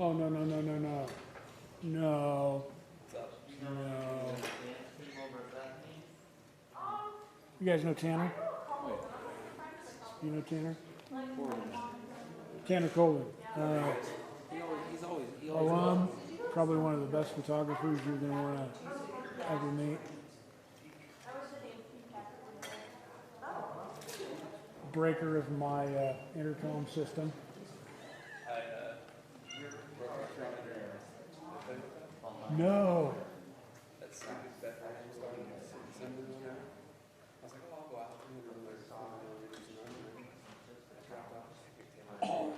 Oh, no, no, no, no, no. No. No. You guys know Tanner? You know Tanner? Tanner Colvin. Alum, probably one of the best photographers you're going to want to ever meet. Breaker of my intercom system. No. Oh,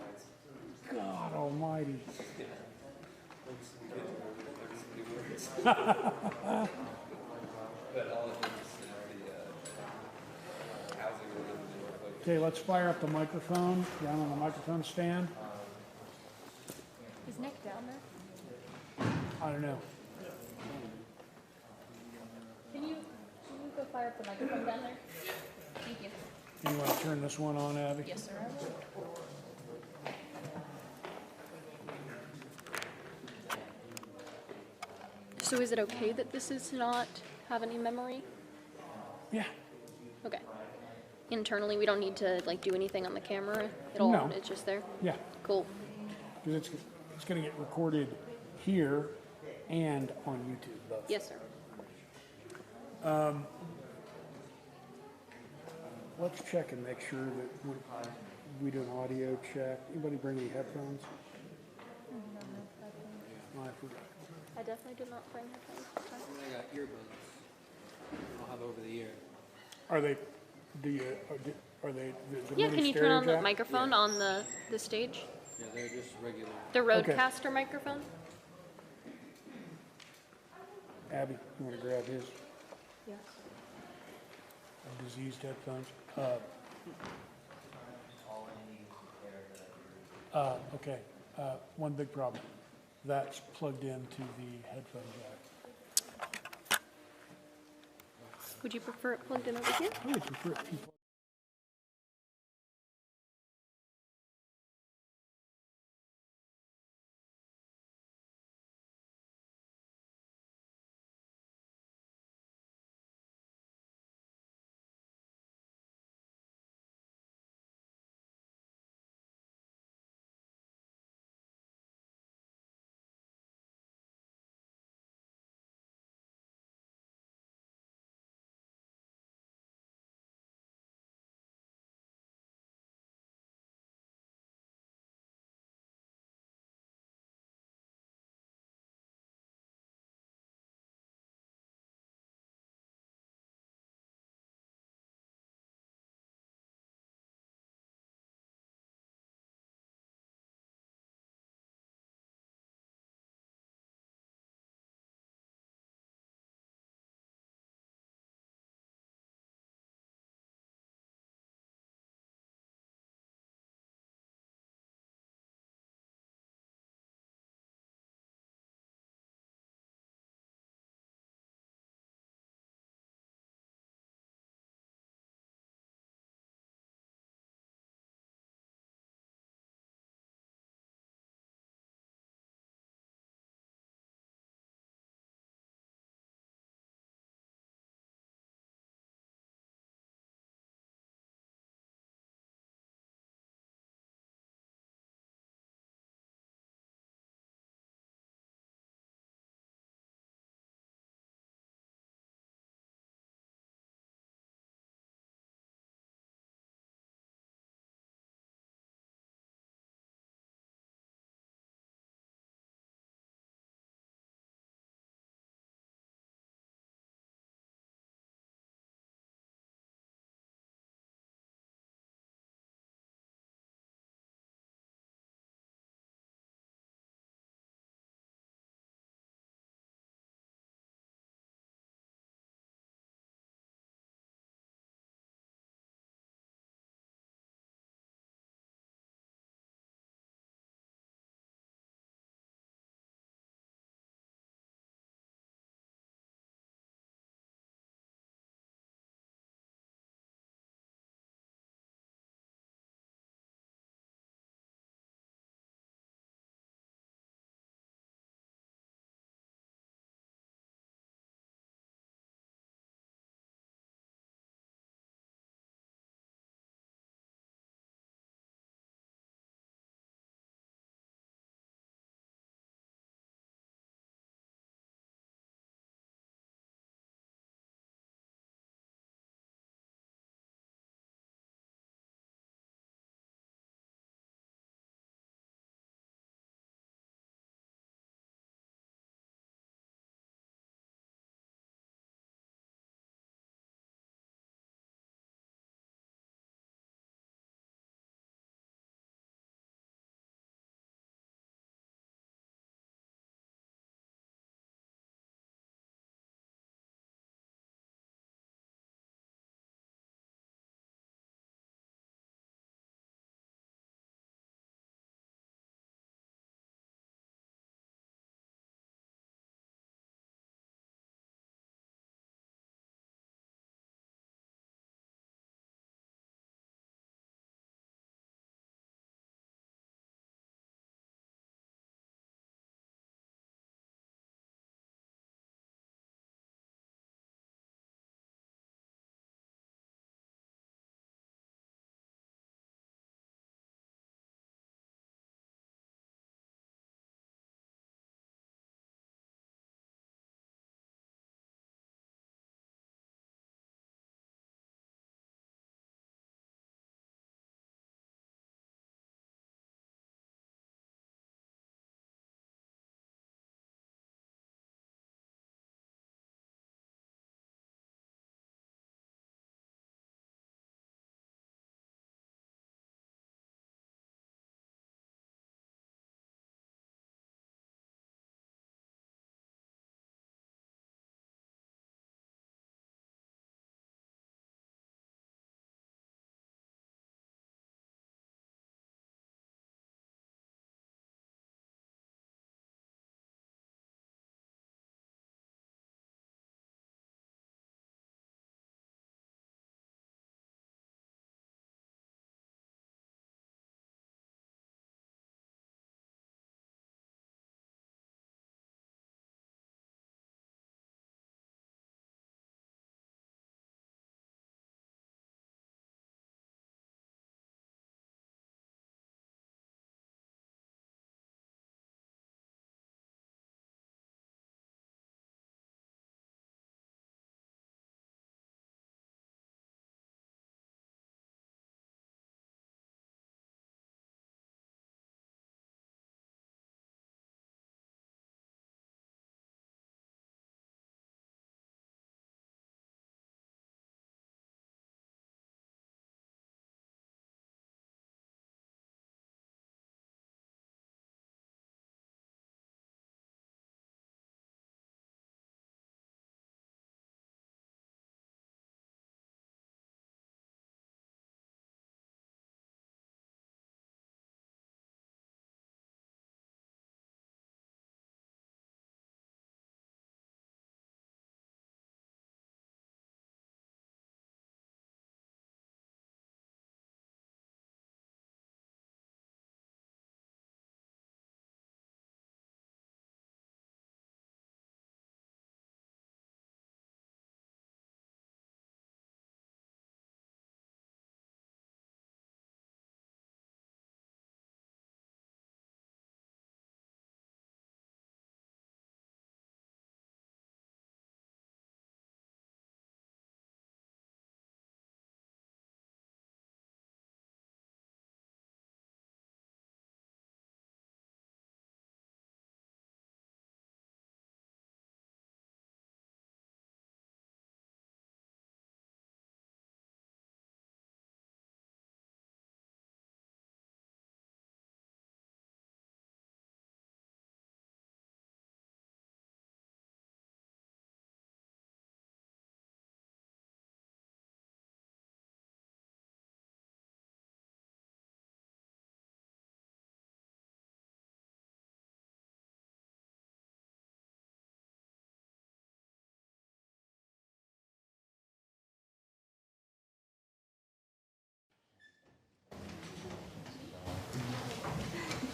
God almighty. Okay, let's fire up the microphone, down on the microphone stand. Is Nick down there? I don't know. Can you go fire up the microphone down there? Thank you. You want to turn this one on, Abby? Yes, sir, I will. So is it okay that this does not have any memory? Yeah. Okay. Internally, we don't need to like do anything on the camera. No. It's just there. Yeah. Cool. Because it's going to get recorded here and on YouTube both. Yes, sir. Let's check and make sure that we do an audio check. Anybody bring any headphones? Oh, I forgot. I definitely did not bring headphones. I got earbuds. I'll have over the ear. Are they? Are they? The Yeah, mini can you turn on the stereo jack? microphone on the stage? Yeah, they're just regular. The Okay. Rodecaster microphone? Abby, you want to grab his Yes. diseased headphones? Okay. One big problem. That's plugged into the headphone jack. Would you prefer it plugged in over here? I would prefer it to be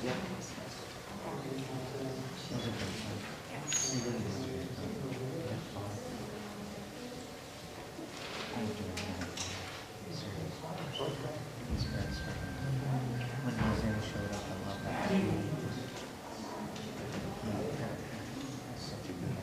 When Jose showed up, I love that. That's such a good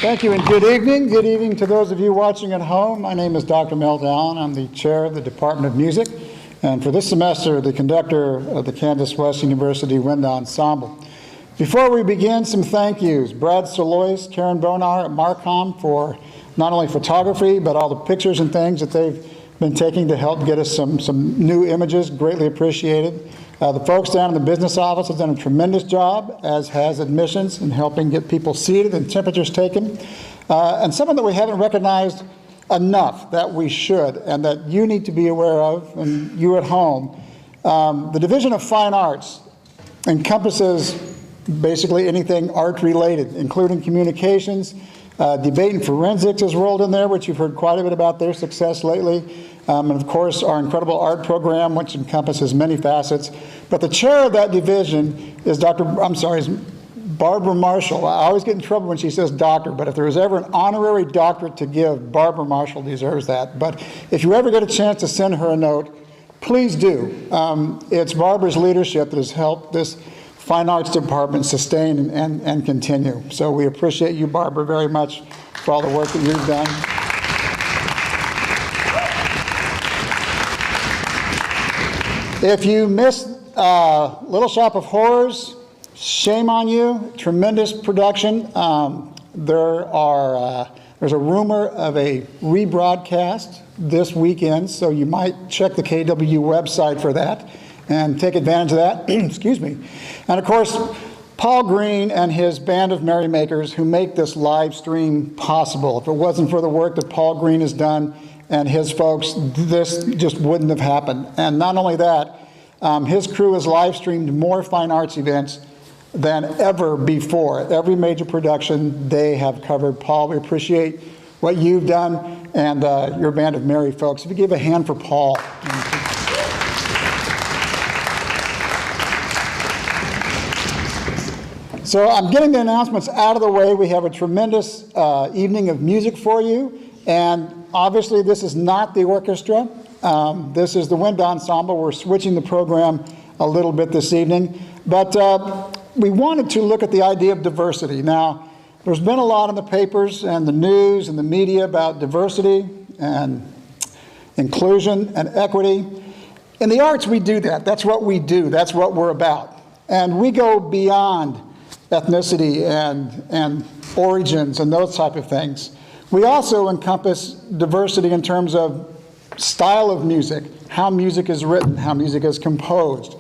Thank you and good evening. Good evening to those of you watching at home. My name is Dr. Milt Allen. I'm the chair of the Department of Music, and for this semester, the conductor of the Kansas West University Wind Ensemble. Before we begin, some thank yous. Brad Solois, Karen Bonar at Marcom for not only photography, but all the pictures and things that they've been taking to help get us some new images. Greatly appreciated. The folks down in the business office have done a tremendous job, as has admissions, in helping get people seated and temperatures taken. And something that we haven't recognized enough that we should, and that you need to be aware of, and you at home. The Division of Fine Arts encompasses basically anything art-related, including communications. Debate and forensics is rolled in there, which you've heard quite a bit about their success lately. And of course, our incredible art program, which encompasses many facets. But the chair of that division is Barbara Marshall. I always get in trouble when she says doctor, but if there was ever an honorary doctorate to give, Barbara Marshall deserves that. But if you ever get a chance to send her a note, please do. It's Barbara's leadership that has helped this Fine Arts Department sustain and continue. So we appreciate you, Barbara, very much for all the work that you've done. If you missed Little Shop of Horrors, shame on you. Tremendous production. There's a rumor of a rebroadcast this weekend, so you might check the KWU website for that and take advantage of that. Excuse me. And of course, Paul Green and his band of merrymakers who make this live stream possible. If it wasn't for the work that Paul Green has done and his folks, this just wouldn't have happened. And not only that, his crew has live streamed more fine arts events than ever before. Every major production they have covered. Paul, we appreciate what you've done and your band of merry folks. If you give a hand for Paul. So I'm getting the announcements out of the way. We have a tremendous evening of music for you. And obviously this is not the orchestra. This is the wind ensemble. We're switching the program a little bit this evening. But we wanted to look at the idea of diversity. Now, there's been a lot in the papers and the news and the media about diversity and inclusion and equity. In the arts, we do that. That's what we do. That's what we're about. And we go beyond ethnicity and origins and those type of things. We also encompass diversity in terms of style of music, how music is written, how music is composed,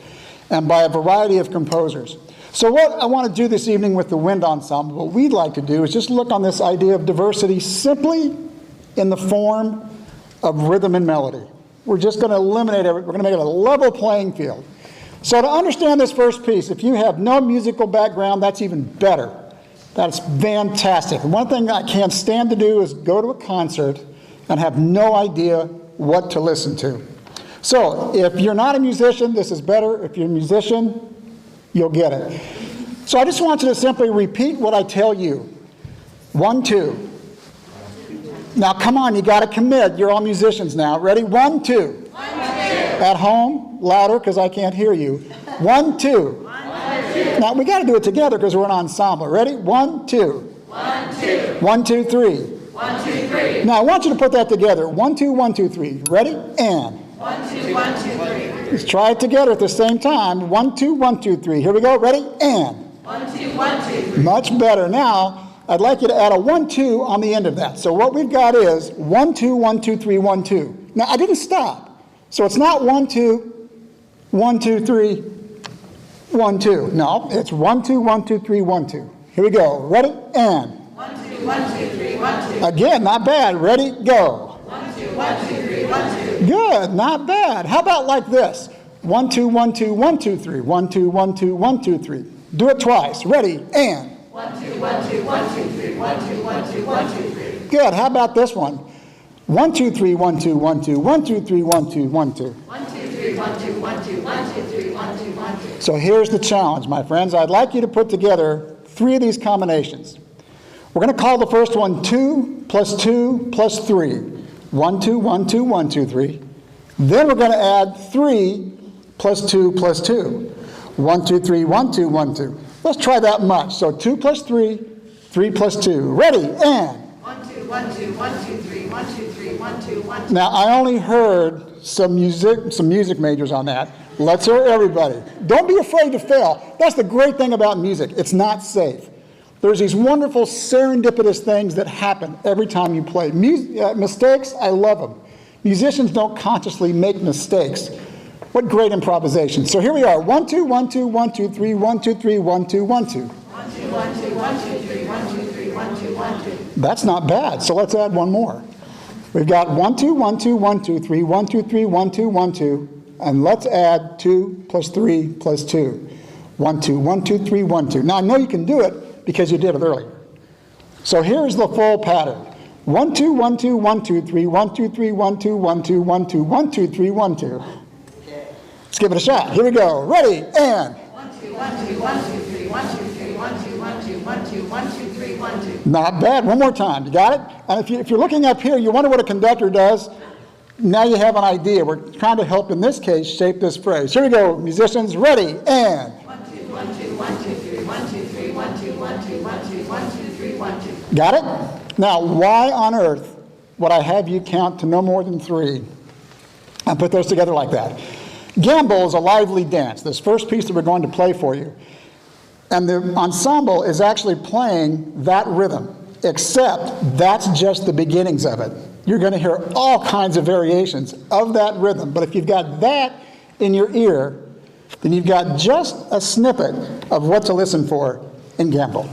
and by a variety of composers. So what I want to do this evening with the wind ensemble, what we'd like to do is just look on this idea of diversity simply in the form of rhythm and melody. We're just going to eliminate it. We're going to make it a level playing field. So to understand this first piece, if you have no musical background, that's even better. That's fantastic. And one thing I can't stand to do is go to a concert and have no idea what to listen to. So if you're not a musician, this is better. If you're a musician, you'll get it. So I just want you to simply repeat what I tell you. 1, 2. Now come on, you got to commit. You're all musicians now. Ready? 1, 2. 1, 2. At home, louder because I can't hear you. 1, 2. 1, 2. Now we got to do it together because we're an ensemble. Ready? 1, 2. 1, 2. 1, 2, 3. 1, 2, 3. Now I want you to put that together. 1, 2, 1, 2, 3. Ready? And. 1, 2, 1, 2, 3. Let's try it together at the same time. 1, 2, 1, 2, 3. Here we go. Ready? And. 1, 2, 1, 2, 3. Much better. Now I'd like you to add a 1, 2 on the end of that. So what we've got is 1, 2, 1, 2, 3, 1, 2. Now I didn't stop. So it's not 1, 2, 1, 2, 3, 1, 2. No, it's 1, 2, 1, 2, 3, 1, 2. Here we go. Ready? And. 1, 2, 1, 2, 3, 1, 2. Again, not bad. Ready? Go. 1, 2, 1, 2, 3, 1, 2. Good, not bad. How about like this? 1, 2, 1, 2, 1, 2, 3. 1, 2, 1, 2, 1, 2, 3. Do it twice. Ready? And. 1, 2, 1, 2, 1, 2, 3. 1, 2, 1, 2, 1, 2, 3. Good. How about this one? 1, 2, 3, 1, 2, 1, 2. 1, 2, 3, 1, 2, 1, 2. 1, 2, 3, 1, 2, 1, 2. 1, 2, 3, 1, 2, 1, 2. So here's the challenge, my friends. I'd like you to put together 3 of these combinations. We're going to call the first one 2 plus 2 plus 3. 1, 2, 1, 2, 1, 2, 3. Then we're going to add 3 plus 2 plus 2. 1, 2, 3, 1, 2, 1, 2. Let's try that much. So 2 plus 3, 3 plus 2. Ready, and. 1, 2, 1, 2, 1, 2, 3, 1, 2, 3, 1, 2, 1, 2. Now, I only heard some music majors on that. Let's hear everybody. Don't be afraid to fail. That's the great thing about music. It's not safe. There's these wonderful serendipitous things that happen every time you play. Mistakes, I love them. Musicians don't consciously make mistakes. What great improvisation. So here we are. 1, 2, 1, 2, 1, 2, 3, 1, 2, 3, 1, 2, 1, 2. 1, 2, 1, 2, 1, 2, 3, 1, 2, 3, 1, 2, 1, 2. That's not bad. So let's add one more. We've got 1, 2, 1, 2, 1, 2, 3, 1, 2, 3, 1, 2, 1, 2. And let's add 2 plus 3 plus 2. 1, 2, 1, 2, 3, 1, 2. Now I know you can do it because you did it earlier. So here's the full pattern. 1, 2, 1, 2, 1, 2, 3, 1, 2, 3, 1, 2, 1, 2, 1, 2, 1, 2, 3, 1, 2. Let's give it a shot. Here we go. Ready, and. 1, 2, 1, 2, 1, 2, 3, 1, 2, 3, 1, 2, 1, 2, 1, 2, 1, 2, 3, 1, 2. Not bad. One more time. You got it? And if you're looking up here, you wonder what a conductor does. Now you have an idea. We're trying to help, in this case, shape this phrase. Here we go, musicians. Ready, and. 1, 2, 1, 2, 1, 2, 3, 1, 2, 3, 1, 2, 1, 2, 1, 2, 1, 2, 3, 1, 2. Got it? Now, why on earth would I have you count to no more than 3 and put those together like that? Gambol is a lively dance, this first piece that we're going to play for you. And the ensemble is actually playing that rhythm, except that's just the beginnings of it. You're going to hear all kinds of variations of that rhythm, but if you've got that in your ear, then you've got just a snippet of what to listen for in Gambol.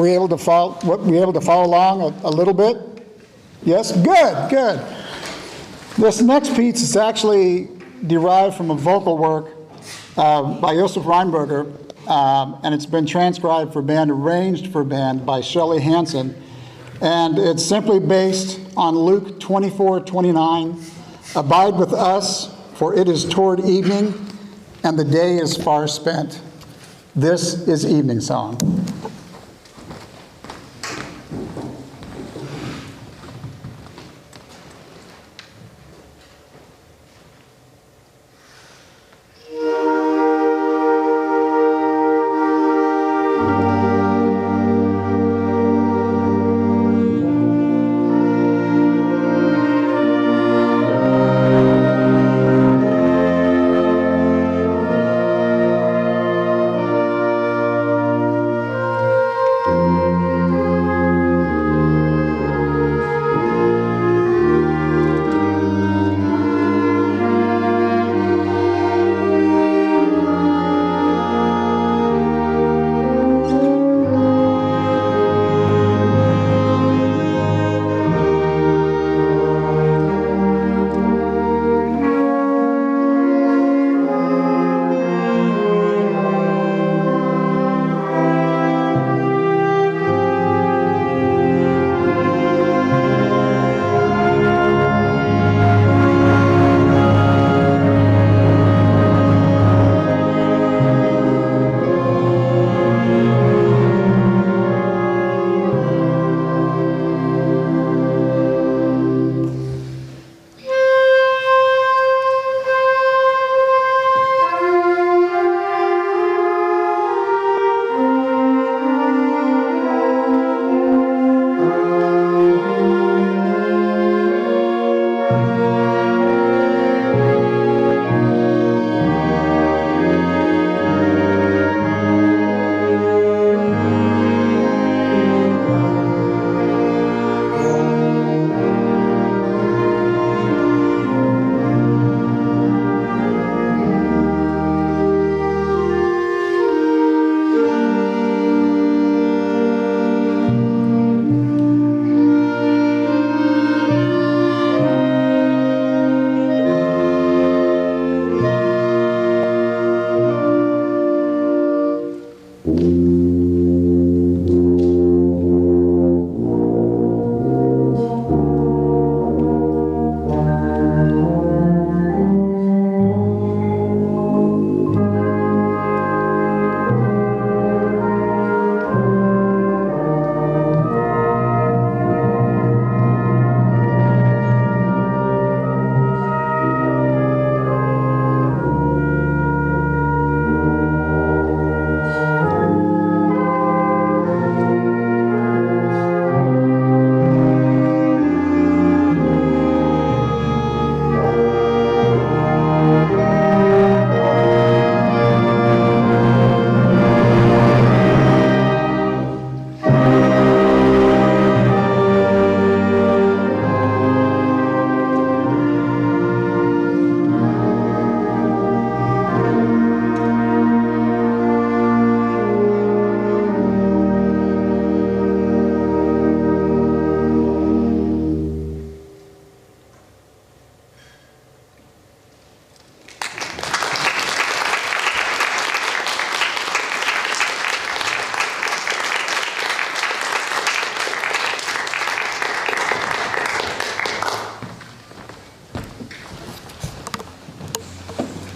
Were you able to follow along a little bit? Yes? Good, good. This next piece is actually derived from a vocal work by Josef Reinberger, and it's been transcribed for band, arranged for band by Shelley Hansen. And it's simply based on Luke 24:29. Abide with us, for it is toward evening, and the day is far spent. This is Evening Song.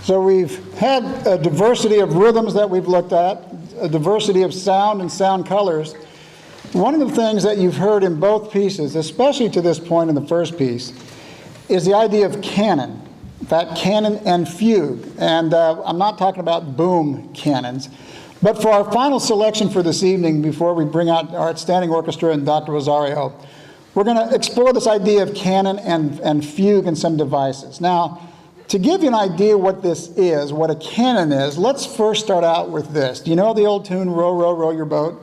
So we've had a diversity of rhythms that we've looked at, a diversity of sound and sound colors. One of the things that you've heard in both pieces, especially to this point in the first piece, is the idea of canon. That canon and fugue. And I'm not talking about boom cannons. But for our final selection for this evening, before we bring out our outstanding orchestra and Dr. Rosario, we're going to explore this idea of canon and fugue and some devices. Now, to give you an idea what this is, what a canon is, let's first start out with this. Do you know the old tune, Row, Row, Row Your Boat?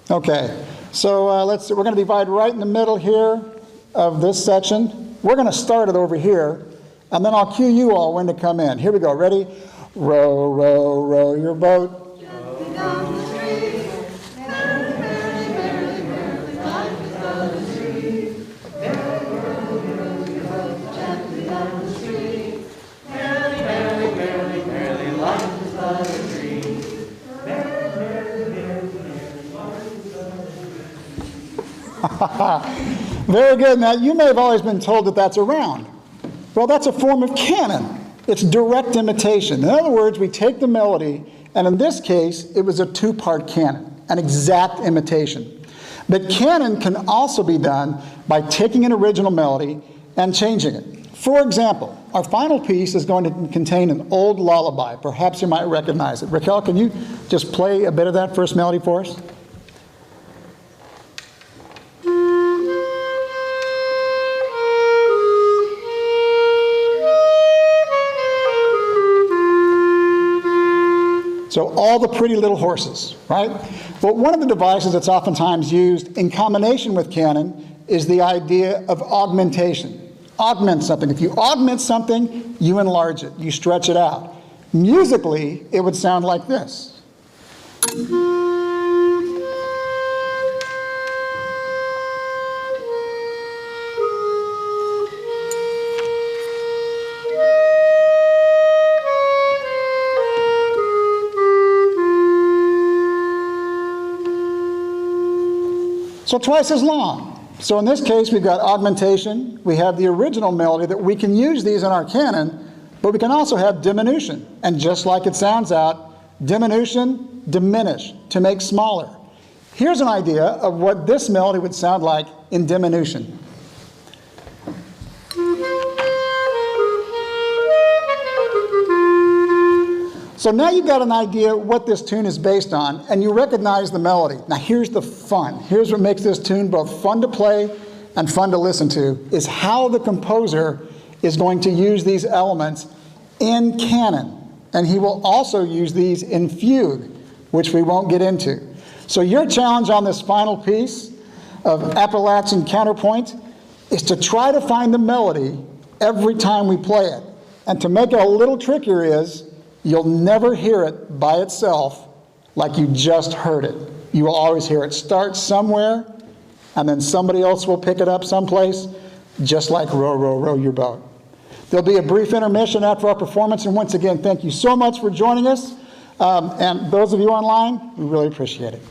Okay, so we're going to divide right in the middle here of this section. We're going to start it over here, and then I'll cue you all when to come in. Here we go, ready? Row, row, row your boat. Jumping down the street, Very good. Now, you may have always been told that that's a round. Well, that's a form of canon. It's direct imitation. In other words, we take the melody, and in this case, it was a two-part canon, an exact imitation. But canon can also be done by taking an original melody and changing it. For example, our final piece is going to contain an old lullaby. Perhaps you might recognize it. Raquel, can you just play a bit of that first melody for us? So all the pretty little horses, right? But one of the devices that's oftentimes used in combination with canon is the idea of augmentation. Augment something. If you augment something, you enlarge it, you stretch it out. Musically, it would sound like this. So twice as long. So in this case, we've got augmentation. We have the original melody that we can use these in our canon, but we can also have diminution. And just like it sounds out, diminution, diminish, to make smaller. Here's an idea of what this melody would sound like in diminution. So now you've got an idea what this tune is based on, and you recognize the melody. Now here's the fun. Here's what makes this tune both fun to play and fun to listen to, is how the composer is going to use these elements in canon. And he will also use these in fugue, which we won't get into. So your challenge on this final piece of Appalachian Counterpoint is to try to find the melody every time we play it. And to make it a little trickier is, you'll never hear it by itself like you just heard it. You will always hear it start somewhere, and then somebody else will pick it up someplace, just like Row, Row, Row Your Boat. There'll be a brief intermission after our performance, and once again, thank you so much for joining us. And those of you online, we really appreciate it.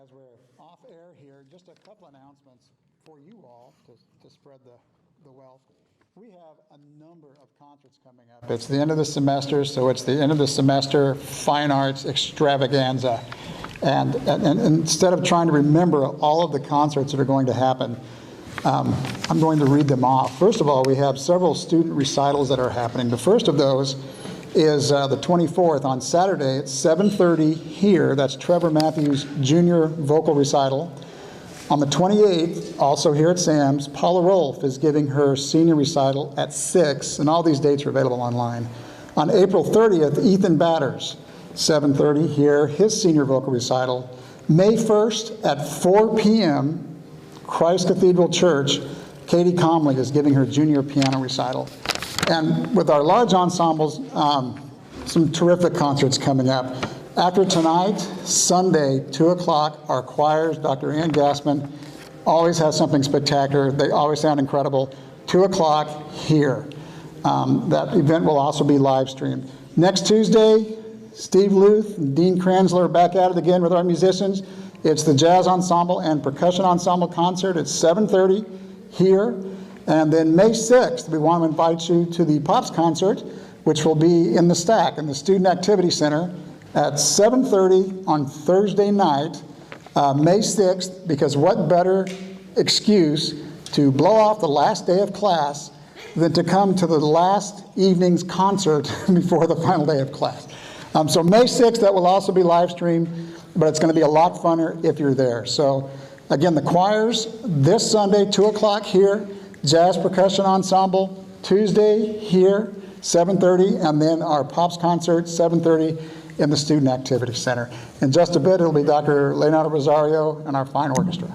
as we're off air here, just a couple announcements for you all to spread the wealth. We have a number of concerts coming up. It's the end of the semester, so it's the end of the semester fine arts extravaganza. And instead of trying to remember all of the concerts that are going to happen, I'm going to read them off. First of all, we have several student recitals that are happening. The first of those is the 24th on Saturday at 7:30 here. That's Trevor Matthews' junior vocal recital. On the 28th, also here at Sam's, Paula Rolfe is giving her senior recital at 6, and all these dates are available online. On April 30th, Ethan Batters, 7:30 here, his senior vocal recital. May 1st at 4 p.m., Christ Cathedral Church, Katie Comley is giving her junior piano recital. And with our large ensembles, some terrific concerts coming up. After tonight, Sunday, 2 o'clock, our choirs, Dr. Ian Gassman, always has something spectacular. They always sound incredible. 2 o'clock here. That event will also be live streamed. Next Tuesday, Steve Luth and Dean Kranzler are back at it again with our musicians. It's the Jazz Ensemble and Percussion Ensemble concert at 7:30 here. And then May 6th, we want to invite you to the Pops concert, which will be in the Stack, in the Student Activity Center, at 7:30 on Thursday night, May 6th, because what better excuse to blow off the last day of class than to come to the last evening's concert before the final day of class. So May 6th, that will also be live streamed, but it's going to be a lot funner if you're there. So again, the choirs, this Sunday, 2 o'clock here, Jazz Percussion Ensemble, Tuesday here, 7:30, and then our Pops concert, 7:30, in the Student Activity Center. In just a bit, it'll be Dr. Leonardo Rosario and our fine orchestra.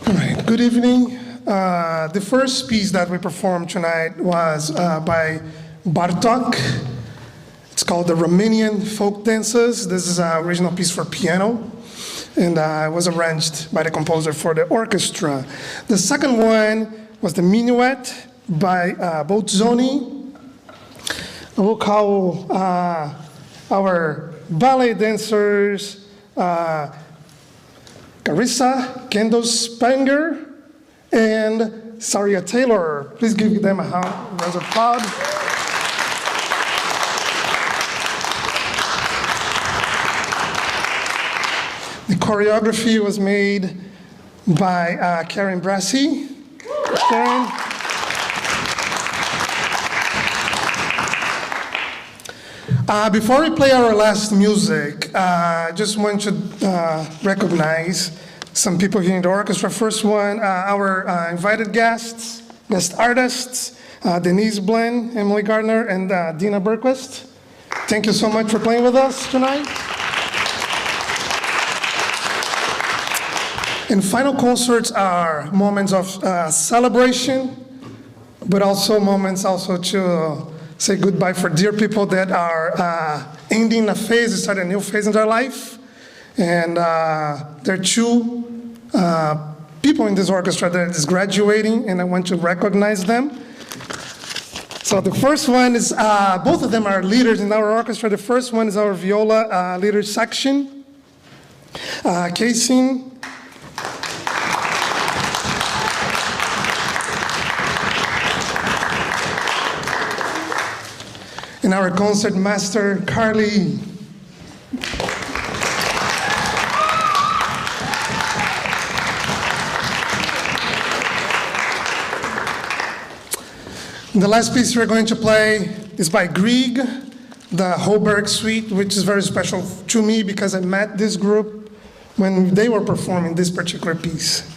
All right, good evening. The first piece that we performed tonight was by Bartok. It's called the Romanian Folk Dances. This is an original piece for piano, and it was arranged by the composer for the orchestra. The second one was the Minuet by Bozzoni. We'll call our ballet dancers Carissa Kendo Spanger and Saria Taylor. Please give them a round of applause. The choreography was made by Karen Brassi. Karen. Before we play our last music, I just want to recognize some people here in the orchestra. First one, our invited guest artists, Denise Blaine, Emily Gardner, and Dina Berquist. Thank you so much for playing with us tonight. And final concerts are moments of celebration, but also moments to say goodbye for dear people that are ending a phase, start a new phase in their life. And there are two people in this orchestra that is graduating, and I want to recognize them. So the first one is, both of them are leaders in our orchestra. The first one is our viola leader section, Casey. And our concert master, Carly. The last piece we're going to play is by Grieg, the Holberg Suite, which is very special to me because I met this group when they were performing this particular piece.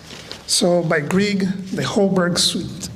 So by Grieg, the Holberg Suite.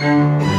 Thank you.